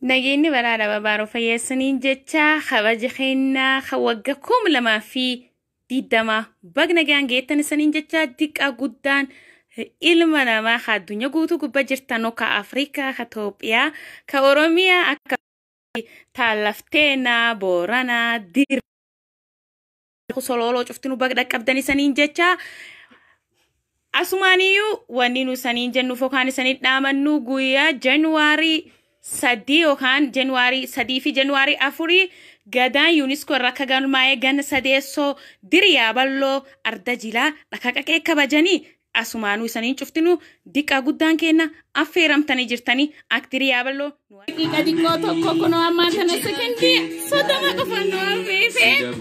نجيني برا بعرف يسنين جتة خواجخنا خوجكم لما في ديدما بقنا جان جيتن سنين جتة ديك أقدان إلمنا ما خدنيا قوتو كبجرتانو كأفريقيا كتوبيا كأوروميا أك تالفتنا بورانا دير خسولولو شفتنو بقنا كبداني سنين جتة أسمانيو ونينو سنين جنو فوقاني سنين نامنو قويا جنواري سدي وكان جنواري سدي في جنواري أفوري غدان يونسكو ركغان ماي غن سديسو دريا بالو أردجلا لكاكاكي كبجاني أسمانو سنين شفتنو ديكا قدان كينا أفيرم تاني جرتاني أكتريا بالو ديكا ديكو توكو كنو أمان تنسكندي صدما كفنو أفيفي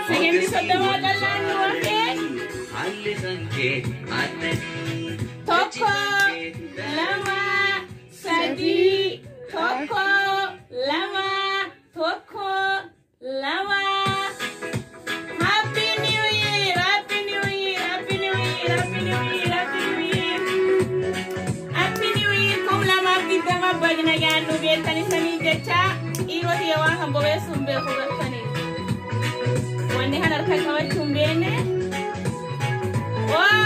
سكندي صدما قلانو أفيفي توكو لما سدي توكو لما توكو لما Happy New Year Happy New Year Happy New Year Happy New Year Happy New Year Happy New Year kum lama kita ma bagna ganu betani sani jecha iroti yawa hambowe sumbe kuratani wani hanar kai kawai tumbene wow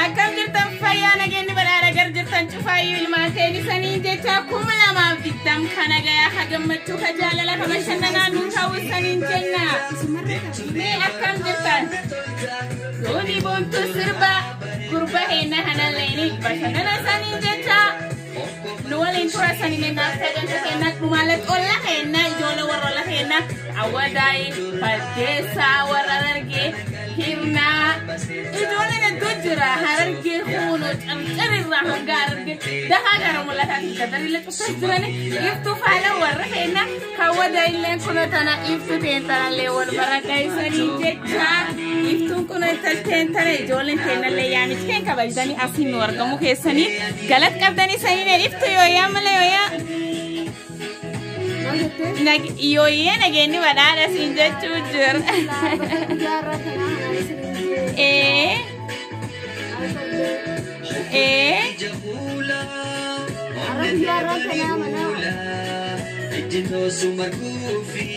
أكم جرتم فيانا جني بدارا جرتم شفايو الماتين سنين جتا كملا ما فيتم خنا جاي حجم متو خجالة لا فبشنا نوتاو سنين جنا مي أكم جرتم لوني بونتو سربا قربا هنا هنا ليني بشنا سنين جتا نوالين ترى سنين نافتن تكنا نمالت الله هنا جولا ورلا هنا أوداي فديسا ورالرجي هنا إجولا ندوجرا هرجي خونو تمكر الرحم قارجي ده هاجر ولا تقدر اللي تصدرني يفتو فعلا ورا هنا كوداي اللي كنا تنا يفتو تنتنا اللي وربركة يسني جتا يفتو كنا تنتنا إجولا تنا اللي يعني كين كبجدني أصين ورقمو كيسني قالت كبدني سنين يفتو يويا ملا يويا يويا نجيني بدأنا سنجة تجر إيه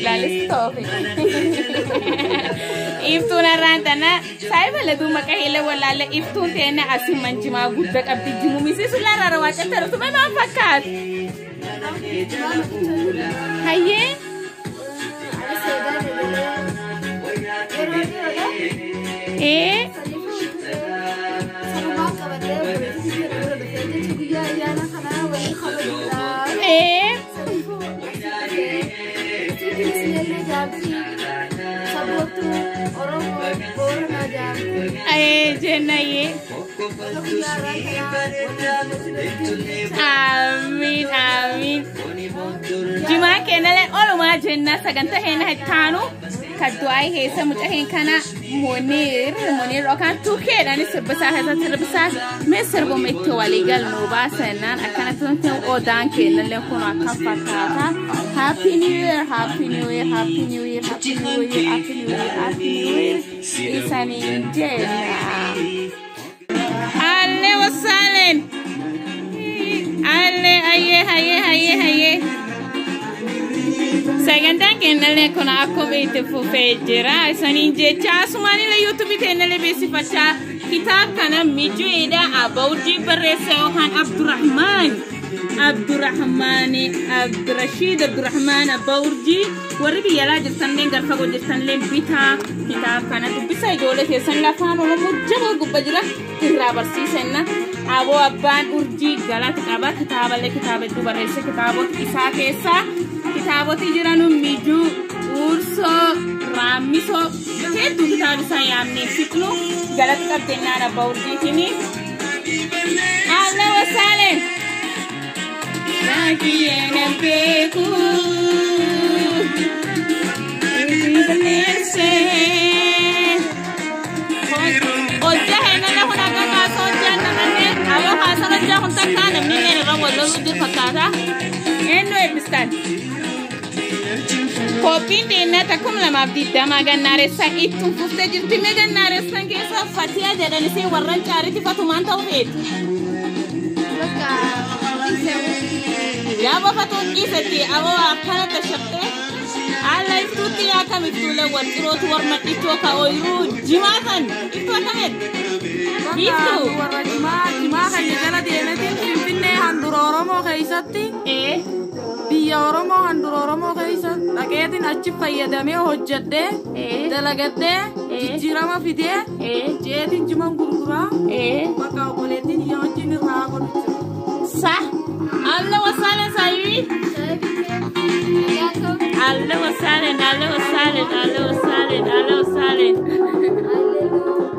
لا لستوفي إفتون الرانتنا سايبا لدو مكاهيلا ولا لا إفتون تينا أسي منجما قدك أبدي جمو ميسي سولا رارواتا ترسو ما فكات هايه إيه أيه جنايه آمين آمين جماعة كنا لين أولو ما جنة سجنته هنا هتانو كدواي هي سمجهين كنا منير وكان توكي أنا سبسا هذا تربسا مصر بمتوالي قال مباسنا أكنا تنتو أودان كنا لين كنا كفاكاتا Happy New Year Happy New Year Happy New Year Happy New Year Happy New Year Happy New Year إساني جينا alle wasalen alle aye sagandan kenale kona akobete fu fejera sanin je chasumani la youtube tenale besi facha kitab kana miju ida about jibrese han Abdurrahman Abdurrashid Abdurrahman Abaurji warbi yala jirtan den garfa go jirtan len bita kitab kana tu bisa dole ke san la fano lo mujjabo gubajra tirabarsi senna abo abban urji galat kaba kitab du barese kitabot isa kesa kitabot jiranu miju urso ramiso ke tu kitab sayamne fitnu galat kab denna Abaurji tini alla wasalen Lagi yang beku, ini berese. Oja henna la hona kaka soja nanane. Awo hasana ja hunta kana minne rawo lalu di fakara. Eno ebistan. Kopiin deennaa takkum lamaaf digdama gannaaressan ittiin fuftee jirti mee gannaaressan keessa fatiyaa jedhanisee warran caaritti fatumaan ta'u feeti. Yaa bafatuun dhiisetti aboo akkana tashattee alla iftuutti yaa kam iftuulee warqirootu warma dhiittoo ka'ooyiruu jimaatan iftuu akkametti. Iftuu. Jimaa kan jala deemetiin Finfinnee handura Oromoo keessatti. Biyya Oromoo handura Oromoo keessa dhaqeetiin achi fayyadamee hojjedhee dalagadhee jijjiirama fidee jeetiin jiman gurguraa bakka obboleettiin iyya wajjin irraa godhu. Sa alla wasaaleen saayii. Alla wasaaleen.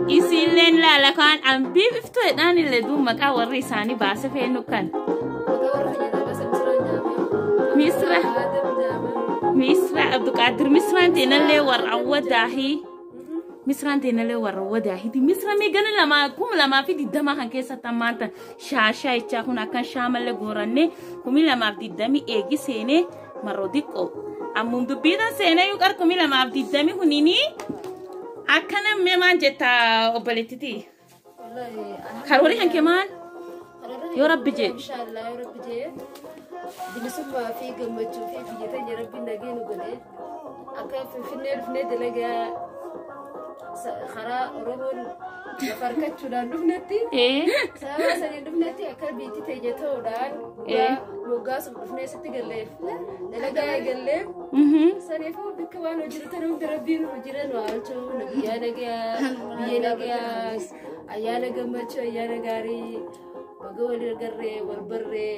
Isilleen laala kan ambii biftuu edhaan illee duun maqaa warri isaanii baase feennu kan. Misra Abdulqaadir Misraan teenallee warra wadaahi. Misraan teenallee warra wadaahi. Misra meegana lama kuma lamaa fi digdama kan keessatti ammaanta shaashaa ichaa kun akkan shaamallee gooranne kumi lamaaf digdami eegi seenee maroo diqqoo. Ammuun dubbiidhaan seenee yoo qar kumi lamaaf digdami hunini akkana meemaan jetta obboleettiti. Karoori hanke maal? Yoo rabbi jee. Bilisummaa fi gammachuu fi biyya rabbiin nageenu godhee akka Finfinnee dhufnee dalagaa karaa Oromoon lafa harkachuudhaan dhufnetti sababa sanii dhufnetti akka biitti teenya ta'uudhaan moggaasuuf dhufnee sitti galleef dalagaa eegalleef saniifuu bakka waan hojjetan hundi rabbiin hojiran waalchuu biyya nagaa ayyaana gammachuu ayyaana gaarii baga walii agarree wal barree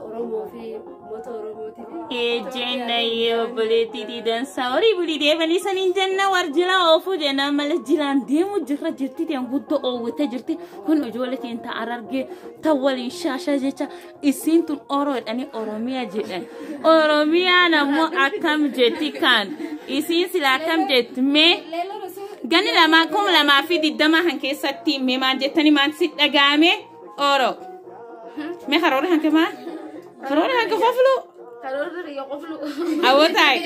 Oromoo fi moota Oromootiif. Jenna yoo buleetti dansa horii bulii deebanii saniin jenna warjila oofuu jenna malee jilaan deemu jirra jirti teen guddoo oowwatee jirti kun ijoollee teen ta'an argee ta'u waliin shaashaa jecha isiin tun Oroodhanii Oromiyaa jedhan. Oromiyaan ammoo akkam jetti kan isiin sila akkam jetti mee ganni lamaa kuma lamaa fi digdama kan keessatti mee maan jettanii maan si dhagaame Oro. Me karoora hanke maa? Karoora hanke qoflu? Karoora riga qoflu. Awwatai.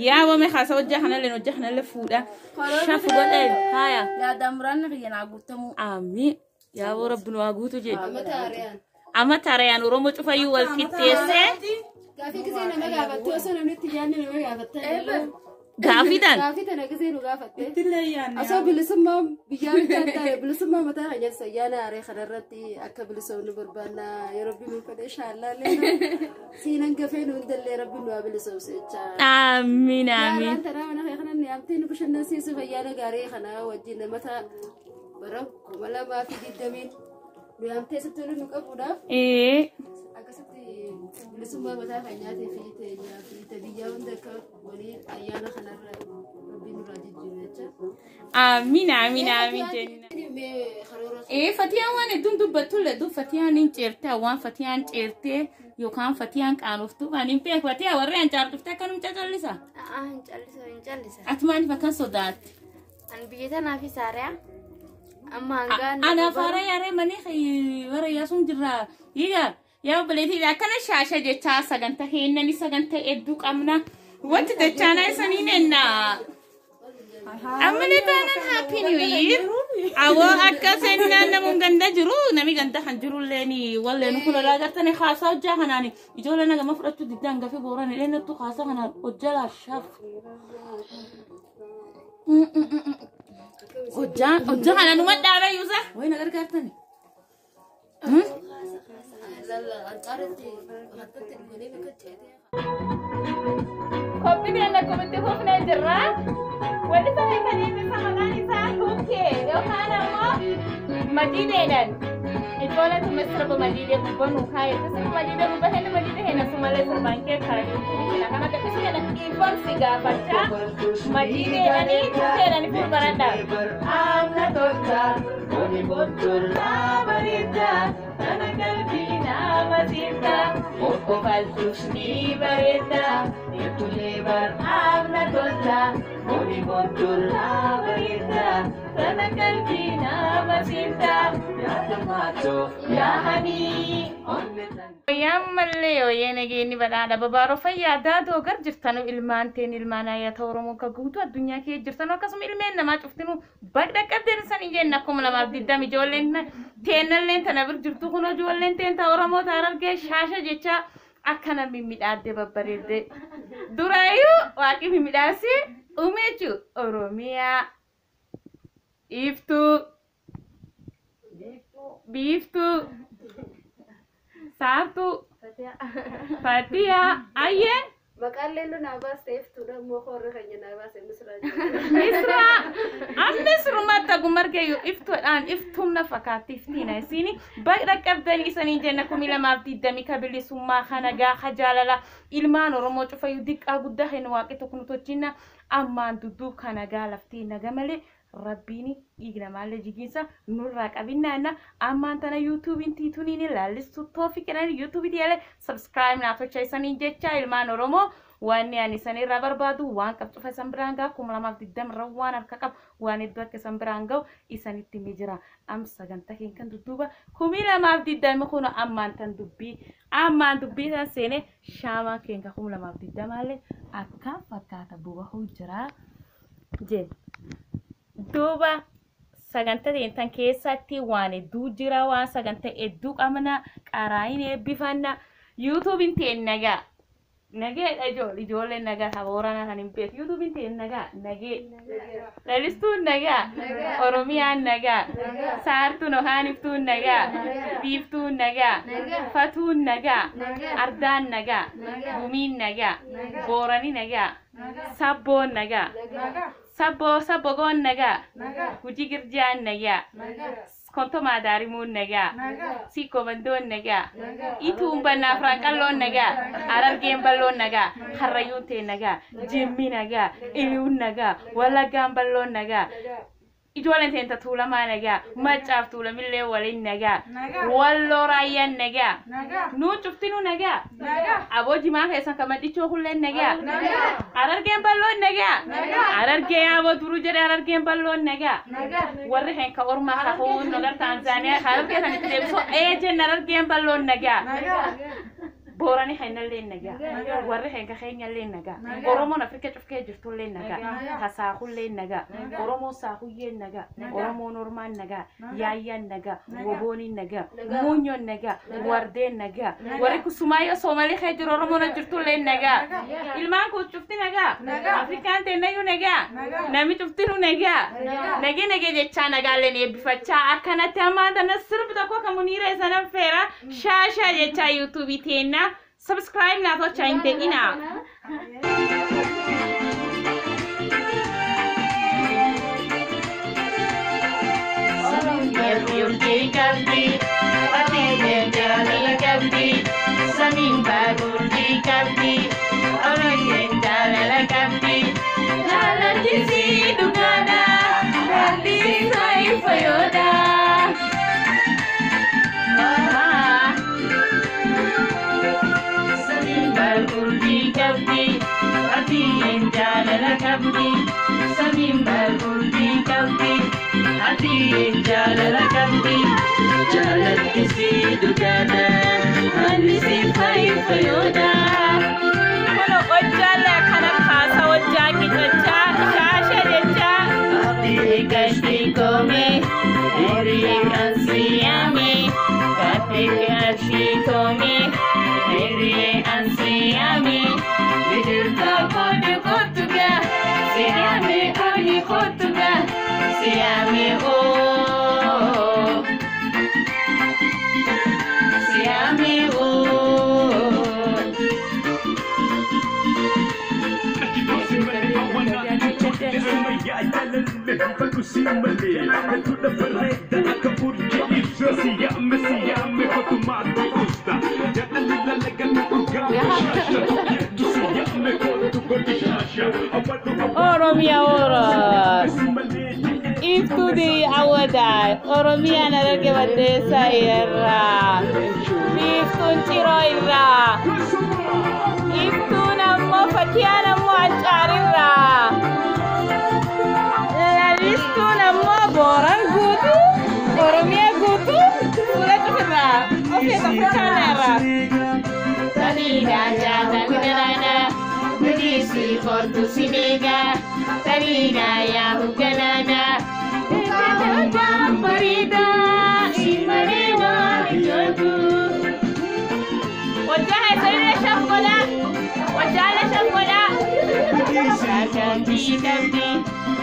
Yaa waa me kaasa hojjaa kanallee fuudha. Shafu godhee haya. Yaa daamuraan riga naa guutamu. Amiin. Yaa waa rabbi nu haa guutu jedhu. Amata Arayaan Oromoo cufayyuu wal qixxeessee. Gaafii gisee nama gaafattee osoo namni itti yaadne nama gaafattee. Gaafiidhaan. Gaafii gisee nu gaafattee. Ittillee yaadne. Osoo bilisummaa biyyaa bitaa bilisummaa mataa hajjarsa ayyaana aree kanarratti akka bilisoomnu barbaanna yeroo binuu fedhe inshaallah siinan gafee nu hundallee rabbi nu haa bilisoomse jecha. Amiin amiin. Yaaraan tanaa mana kanan yaamtee nu bashannansiisuuf ayyaana gaarii kana wajjin namata bara 2020 nu yaamtee sitti nu qabuudhaaf. Akkasitti bilisummaa mataa keenyaatii fi teenyaa fi biyyaa hunda akka walii ayyaana kanarra rabbi nu haa jijjiiru jecha. Amiin jenna. Fatiyaan waan hedduun dubbattulle fatiyaan hin ceertee waan fatiyaan ceertee yookaan fatiyaan qaanoftuu waan hin beeku fatiyaa warri an caartuftee akkanum cacallisa. Hin callisa. Ati maaliif akkan sodaatti? An biyya tanaa fi saariyaa. Amma hangaan. Ana faara yaaree manii warra yaasuun jirra. Yaa obboleettii akkana shaasha jechaa sagantaa heennani sagantaa hedduu qabna. Wanti dachaanaa isanii nennaa. Ammalee kanan happy new year. Awoo akka seenaan namuun ganda jiru nami ganda kan jirullee ni wallee nu kula laagartanii haasaa hojjaa kanaani ijoollee nagama fudhattu diddaan gafee booran eenyattu haasaa kanaan hojjaa laashaaf. Hojjaa kanaan uma dhaabee yuusa. Wayi na gargaartani. Koppii nakkumitti fufnee jirra. Wanti ta'e kan inni samalaan isaa tukkee yookaan ammoo madiideedhaan. Ijoolletu misirba madiidee gubbanuu kaayee tasuma madiidee gubbatee madiidee heena sumalee sirbaan kee kaayee kana gabbisi jedhan dhiibamsi gaafachaa madiideedhanii tukkeedhanii furbaradhaa. Amna tolcha kuni bottollaa bareeddaa kana qalbii nama siirtaa obbo Faltuus ni bareeddaa Nitulee bar amna tolcha kuni bottollaa bareeddaa. أنا قلبينا مسيرتا يا دماتو يا هني يا مليو ينجيني بدانا ببارو فيا دادو غرجرتانو إلمانتين إلمانا يتورمو كغوتو الدنيا كي جرتانو كسم إلمين نما شفتنو بدك قدر سني جنكم لما بديدا مجولين تينلين تنبر جرتو خنو جولين تين تورمو تاررجي شاشة جيتشا أكنا ميميداد ببريد درايو واقي ميميداسي أميجو أوروميا إفتو بيفتو ساتو فاتيا أيه مكان ليلو ناباس تفتو ده مو خور خني ناباس مصر مصر ما تقومر كيو إفتو الآن إفتهم نفكات تفتينا سيني بعد كبدني سنين جنكم إلى ما بدي كبلي سما خنجا خجالة إلمان ورموت فيوديك أقوده هنواك تكونوا تجينا أما ندو خنجا لفتينا جمالي ربيني يجنا مال جيجيسا نورك أبينا أنا أما أنتنا يوتيوب إنتي تونيني لا لستو توفي كنا يوتيوب ديالي سبسكرايب ناتو شيء سنين جتة إلمان ورمو واني يعني سنين رابر بادو وان كبتو في سامبرانغا كوملا ما بدم روان الكعب وان الدوات كسامبرانغا إساني تيميجرا أم سجن تكين كن دوبا كوملا ما بدم خونه أما أنتن دوبي سنة شاما كين كوملا ما بدم عليه أكا فكاتا بوه هو جرا جن دوبا saganta intan keessatti waan hedduu jira waan saganta hedduu qabna qaraayine bifanna YouTube inteen nagee ijoolleen nagaa haboorana kan hin beeku YouTube inteen nagee lalistuun nagaa Oromiyaan nagaa saartuun ohaaniftuun nagaa biiftuun nagaa fatuun nagaa ardaan nagaa gumiin nagaa boorani nagaa sabboon nagaa Sabo gon naga, huji girjaan naga, konto madarimun naga, si komandon naga, itu umbana frankalon naga, arargen balon naga, harayunte naga, jimmi naga, iliun naga, walagam balon naga. Ijoolleen teenta tuulamaa nagaa macaaf tuulamillee waliin nagaa walloo raayyaan nagaa nuu cuftinuu nagaa aboo jimaa keessan kamadhichoo hulleen nagaa arargeen balloon nagaa arargeen aboo duruu jedhe arargeen balloon nagaa warri heenka ormaa hafuun nogar Taanzaaniyaa arargeen kan itti deebisoo jenna arargeen balloon nagaa boorani haynallee nagaa warri heenka keenyallee nagaa Oromoon Afrika cufkee jirtullee nagaa hasaahullee nagaa Oromoo saahuyyee nagaa Oromoo normaan nagaa yaayyaan nagaa wobooniin nagaa muunyoon nagaa wardeen nagaa warri kusumaayyo Soomalee kee jiru Oromoon jirtullee nagaa ilmaan kun cufti nagaa Afrikaan teennayyuu nagaa nami cuftinu nagaa nagee jechaa nagaalleen eebbifachaa akkanatti ammaan tana sirbi tokko kan muniira isanan feera shaashaa jechaa yuutuubii teenna subscribe na to chainte ina Yurki kalbi ati jali kalbi samin bagurji kalbi orang jala kalbi jala jisi dugana kalbi sai fayoda ati jala kalbi samin bagurji kalbi ati jala kalbi jala kisi dugana halisi fayoda kono ojjala kana khasa ojjaki chacha shasha jecha ati gashti kome eri ansiyame kate gashti kome eri ansiyame bidirta kode kotuga siyame kodi kotuga siyame o siyame o Oromia ora itu di awada Oromia narake badesa era itu ciroira itu nama Fatiana mau acarira itu nama Boran gutu, Oromia gutu, sudah cerah. Oke, tapi kamera. Tadi ada, berisi kortu sinega. Tadi ya hujanana, ada perida, imanema jodu. Wajah saya syafqala, wajah syafqala. Sajanti kanti.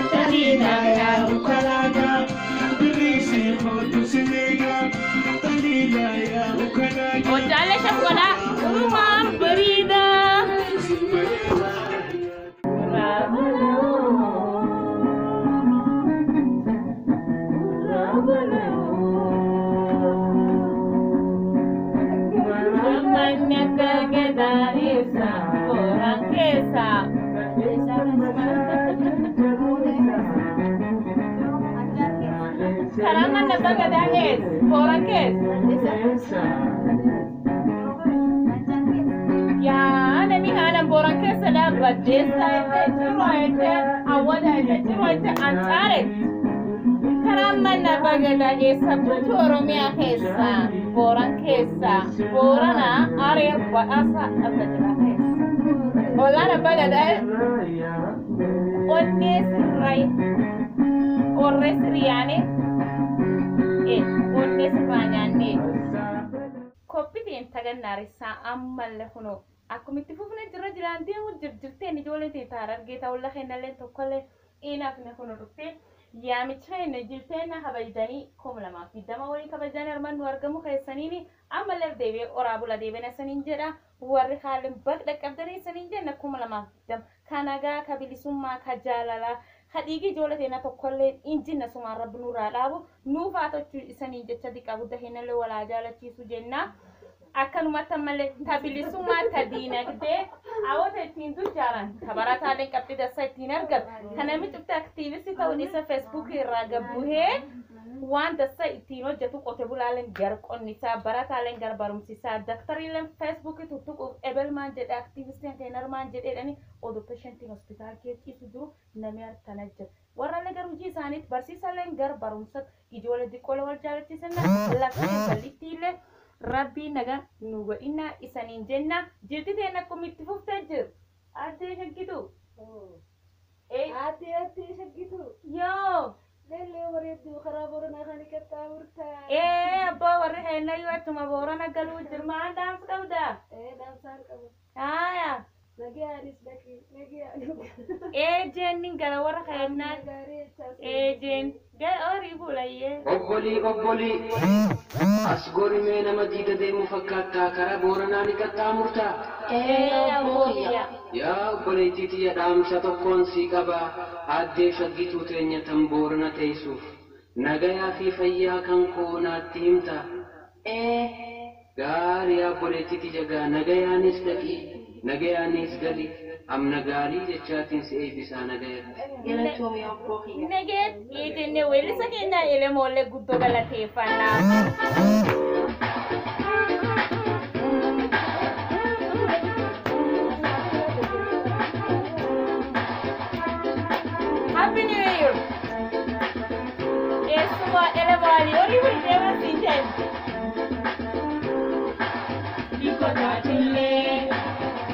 Talila ukalada, berisi kortu sinega. Talila ya ukalada. Oh, jalan syafqala, rumah berida. Mamanya kageda esa, orang kesa. Karaman na baga dahil, orang kes. Ya, nami hanan orang kes la badesa ite, ciro ite, awada ite, ciro ite antaret. Karaman na baga dahil sabutu Oromia kesa, orang kesa, orana arir baasa abadila kes. Ola na baga dahil, ones rai, ores riane. Onne sifanyane koppitiin taganarisa ammalle huno akkumitti fufne jiraan deemu jirteeni ijoolleetii taarargeeta walla kennalleen tokkollee inaafne huno dhufte yaamichaine jirteenna kabajanii 2020 waliin kabajanii armaan nu argamu keessaniini ammallee deebi'ee oraabula deebi'ee saniin jedha warri haalin baqda qabdanii saniin jenna 2020 kanagaa kabilisummaa kajalala hadigi joolateena tokkollee injinna sumaan rabbi nuuraa dhaabu nuufaatochuu isaniin jecha diqabu dahinallee walaa jaalachiisu jenna akkanumatti ammallee tabilisummaa tadiinagdee hawwata ittiin tujjaaran tabarataaleen qabxii dassaa ittiin argatu kanami cufte aktiivisti ta'uun isa feesbuukii irraa gabbuhee waan dassaa ittiin hojjetu qote bulaaleen gar qonnisaa barataaleen gar barumsisaa daktariileen feesbuukii tuttuquuf ebelmaan jedhe aktiivistiin keenarmaan jedheedhani oduu peeshentiin hospitaal keessisu jiru namni harkana jira warraalee gar hojii isaaniitti barsiisaaleen gar barumsatti ijoollee diqqoolee wal jaalachiisanna lafeen bal'ittiillee rabbii naga nu godhinna isaniin jenna jirti teen akkuma itti fuftee jiru addee shaggitu addee shaggitu yoo lellee wareedduu karaa boronaa kan ikattaa murtaa abbaa warri heennaa yoo attuma boorana galuu jirmaan daamsa qabdaa daamsaan qabu haaya nagiyaanis dhaqi nagiyaan jennin gara warra heennaa jen horii bulayyee obbolii asgoori mee nama diida deemu fakkaattaa karaa booranaa ni qaxxaamurtaa yaa obboleettiiti jedhaamsa tokkoon sii qabaa addee shaggituu teenya tan boorana teessuuf nagayaa fi fayyaa kan koo naatti himta gaarii obboleettiiti jagaa nagayaanis dhaqi nagayaanis gali amna gaarii jechaatiin si eebbisaa nagaya Neget itenne welisa kenna ele molle guddo galateeffannaa Happy New Year Eswa ele mali ori wujema sinten Diko tatille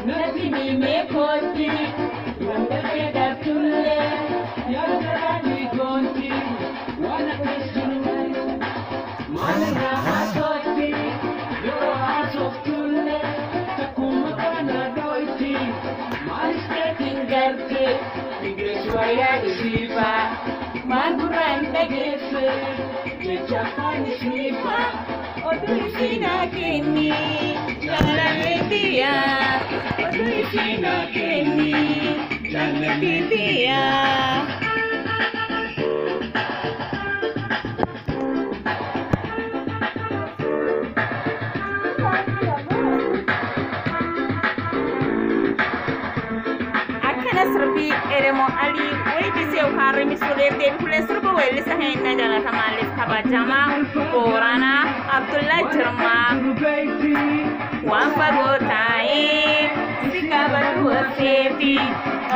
Nati mi me koti Wanda keda tulle Maguranda gefe, jejapani sifa, oduisina keni, lalaletia, oduisina keni, lalaletia. Serbi eremo ali wadi seu kare misuler de kule serba weli sahenna jala kamalif kabajama borana Abdullah Jerma wa fagotai sikabatu waseti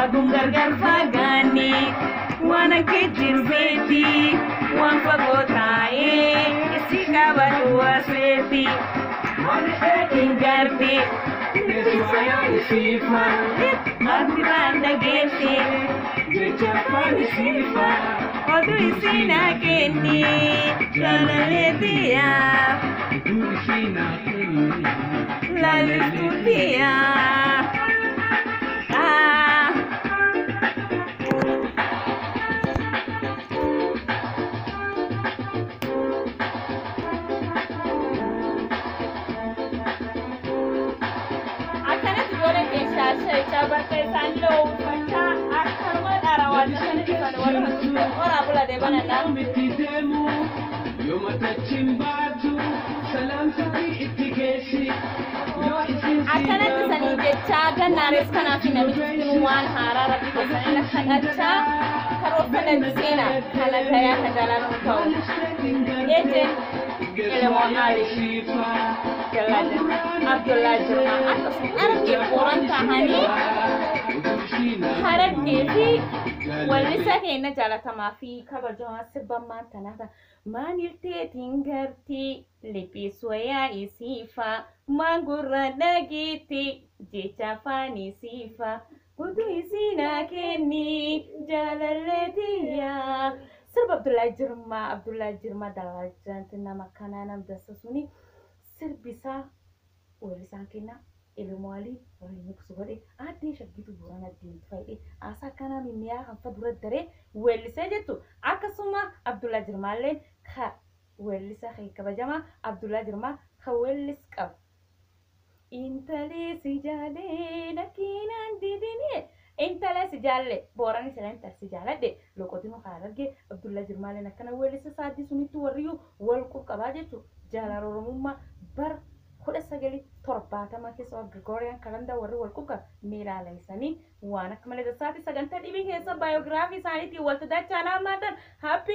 agungar garfagani wana kejir beti Jechafani sifa Odu isina keni Lalaletia Odu isina keni Lalistutia Akanatti sanii jecha gannaares kanaaf namichi waan haaraa rabbi keessanii kadhachaa karoorfatan seena kana gayaa kan jaalalamu ta'u jechuun elemoon Ali Abdullah Jirma akkasumas arabkee booran tahanii harargee fi wallisa keenya jaalatamaa fi kabajamaa sirbamaan tanaata maanilteetiin gartii liphiis wayaa isiifa mangurra dhageetti jecha afaan isiifa utuu isinaa kenni jaalalleetiyaa sirba Abdullah Jirma dalajanti nama kanaa nam dasasuni sirbisaa wallisaan kenna ilmoolii waliin kusuudhe addee shaggitu bu'uuraan addeentu fayyadhe aasaa kanaa mimmiyaa hanfa dura daree wallisee jettu akkasuma Abdullah Jirmaallee ka wallisa kabajamaa Abdullah Jirmaa ka wallis qaba intalee si jaalee nakkiinaan didinee intalee si jaalle boorani sila intal si jaaladhe loqotinu haararge Abdullah Jirmaallee akkana wallisa saaddii sunitti warriyyuu wal qabaa jettu jaalala Oromummaa bar kuda sagali torbaatama keessa Gregorian calendar warri wal quqa miilaalessanii waan akka malee dasaati sagantaa dhibii keessa biography isaaniitiin walta dachaa laamaatan happy